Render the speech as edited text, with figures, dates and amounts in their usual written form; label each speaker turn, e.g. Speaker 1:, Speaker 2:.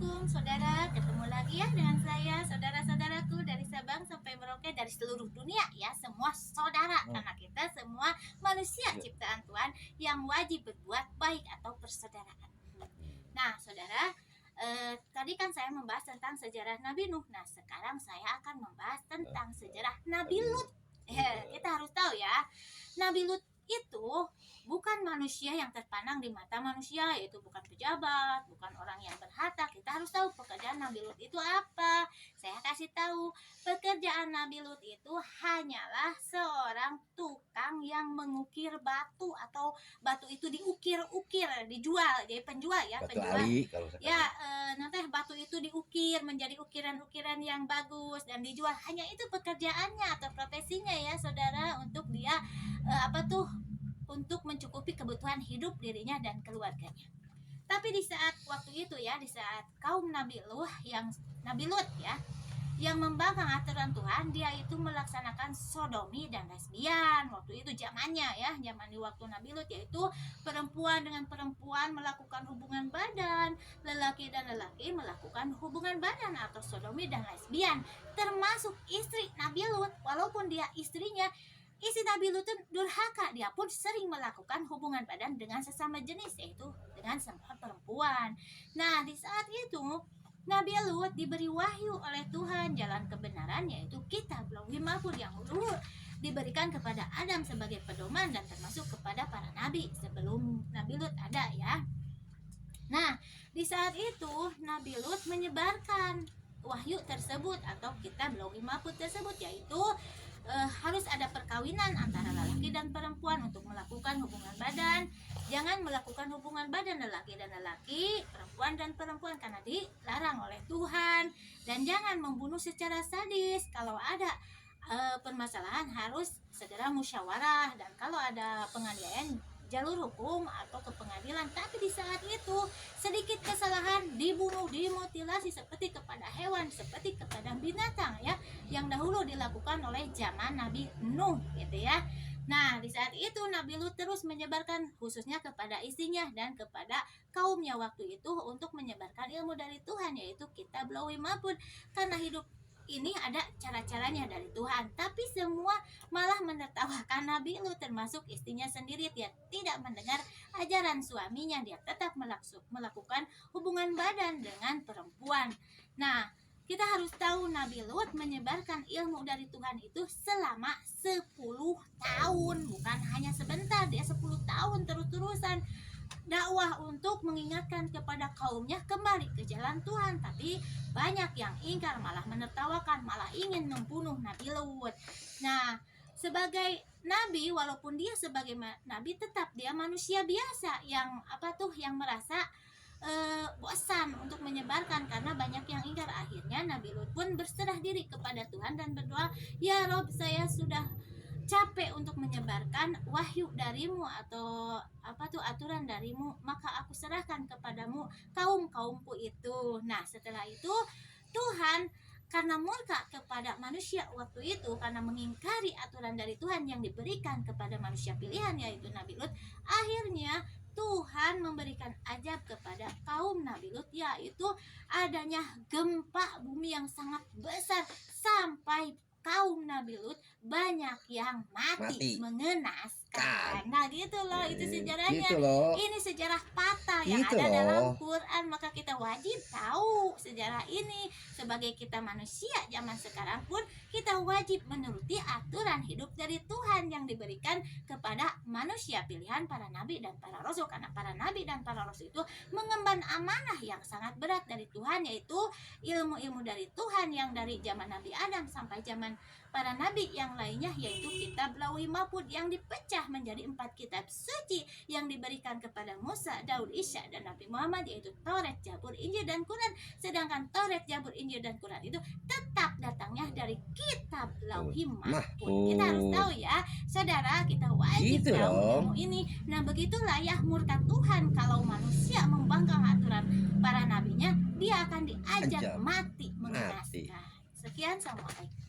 Speaker 1: Assalamualaikum saudara, ketemu lagi ya dengan saya, saudara-saudaraku dari Sabang sampai Merauke, dari seluruh dunia ya, semua saudara, karena kita semua manusia ciptaan Tuhan yang wajib berbuat baik atau persaudaraan. Nah saudara, tadi kan saya membahas tentang sejarah Nabi Nuh. Nah sekarang saya akan membahas tentang sejarah Nabi Lut. Kita harus tahu ya, Nabi Lut itu bukan manusia yang terpandang di mata manusia, yaitu bukan pejabat, bukan orang yang berharta. Kita harus tahu pekerjaan Nabi Lut itu apa. Saya kasih tahu, pekerjaan Nabi Lut itu hanyalah seorang tukang yang mengukir batu, atau batu itu diukir-ukir, dijual, jadi penjual ya,
Speaker 2: Batu
Speaker 1: penjual.
Speaker 2: ali kalau
Speaker 1: Ya, nanti batu itu diukir menjadi ukiran-ukiran yang bagus dan dijual. Hanya itu pekerjaannya atau profesinya ya, saudara, untuk dia untuk mencukupi kebutuhan hidup dirinya dan keluarganya. Tapi di saat waktu itu ya, di saat kaum Nabi Lut ya, yang membangkang aturan Tuhan, dia itu melaksanakan sodomi dan lesbian. Waktu itu zamannya ya, zaman di waktu Nabi Lut, yaitu perempuan dengan perempuan melakukan hubungan badan, lelaki dan lelaki melakukan hubungan badan atau sodomi dan lesbian, termasuk istri Nabi Lut. Walaupun dia istrinya, istri Nabi Lut durhaka, dia pun sering melakukan hubungan badan dengan sesama jenis, yaitu dengan semua perempuan. Nah di saat itu Nabi Lut diberi wahyu oleh Tuhan jalan kebenaran, yaitu kitab Lauhul Mahfuz yang dulu diberikan kepada Adam sebagai pedoman dan termasuk kepada para nabi sebelum Nabi Lut ada ya. Nah di saat itu Nabi Lut menyebarkan wahyu tersebut atau kitab Lauhul Mahfuz tersebut, yaitu harus ada perkawinan antara lelaki dan perempuan untuk melakukan hubungan badan. Jangan melakukan hubungan badan lelaki dan lelaki, perempuan dan perempuan, karena dilarang oleh Tuhan. Dan jangan membunuh secara sadis. Kalau ada permasalahan harus segera musyawarah, dan kalau ada penganiayaan jalur hukum atau ke pengadilan. Tapi di saat itu sedikit kesalahan dibunuh, dimutilasi seperti kepada hewan, seperti kepada binatang ya, yang dahulu dilakukan oleh zaman Nabi Nuh gitu ya. Nah di saat itu Nabi Lut terus menyebarkan, khususnya kepada istrinya dan kepada kaumnya waktu itu, untuk menyebarkan ilmu dari Tuhan, yaitu kitab Lauhul Mahfuz. Karena hidup ini ada cara-caranya dari Tuhan, tapi semua malah menertawakan Nabi Lut, termasuk istrinya sendiri. Dia tidak mendengar ajaran suaminya, dia tetap melakukan hubungan badan dengan perempuan. Nah kita harus tahu Nabi Lut menyebarkan ilmu dari Tuhan itu selama 10 tahun, bukan hanya sebentar. Dia 10 tahun terus-terusan dakwah untuk mengingatkan kepada kaumnya kembali ke jalan Tuhan. Tapi banyak yang ingkar, malah menertawakan, malah ingin membunuh Nabi Lut. Nah sebagai nabi, walaupun dia sebagai nabi, tetap dia manusia biasa yang yang merasa bosan untuk menyebarkan karena banyak yang ingkar. Akhirnya Nabi Lut pun berserah diri kepada Tuhan dan berdoa, ya Rob, saya sudah capek untuk menyebarkan wahyu darimu atau aturan darimu, maka aku serahkan kepadamu kaumku itu. Nah setelah itu Tuhan karena murka kepada manusia waktu itu, karena mengingkari aturan dari Tuhan yang diberikan kepada manusia pilihan, yaitu Nabi Lut, akhirnya Tuhan memberikan azab kepada kaum Nabi Lut, yaitu adanya gempa bumi yang sangat besar, sampai kaum Nabi Lut banyak yang mati. Mengenaskan. Nah gitu loh, itu sejarahnya.
Speaker 2: gitu loh.
Speaker 1: Ini sejarah patah yang
Speaker 2: Gitu
Speaker 1: ada
Speaker 2: loh.
Speaker 1: dalam Quran, maka kita wajib tahu sejarah ini. Sebagai kita manusia zaman sekarang pun kita wajib menuruti aturan hidup dari Tuhan yang diberikan kepada manusia pilihan, para nabi dan para rasul. Karena para nabi dan para rasul itu mengemban amanah yang sangat berat dari Tuhan, yaitu ilmu-ilmu dari Tuhan yang dari zaman Nabi Adam sampai zaman para nabi yang lainnya, yaitu kitab Lauhul Mahfuz yang dipecah menjadi 4 kitab suci yang diberikan kepada Musa, Daud, Isa dan Nabi Muhammad, yaitu Taurat, Zabur, Injil dan Quran. Sedangkan Taurat, Zabur, Injil dan Quran itu tetap datangnya dari kitab Lauhul Mahfuz. Kita harus tahu ya saudara, kita wajib
Speaker 2: Gitu
Speaker 1: tahu
Speaker 2: dong.
Speaker 1: ilmu ini. Nah begitulah ya murka Tuhan kalau manusia membangkang aturan para nabinya, dia akan diajak mati mengenaskan. Sekian, assalamualaikum.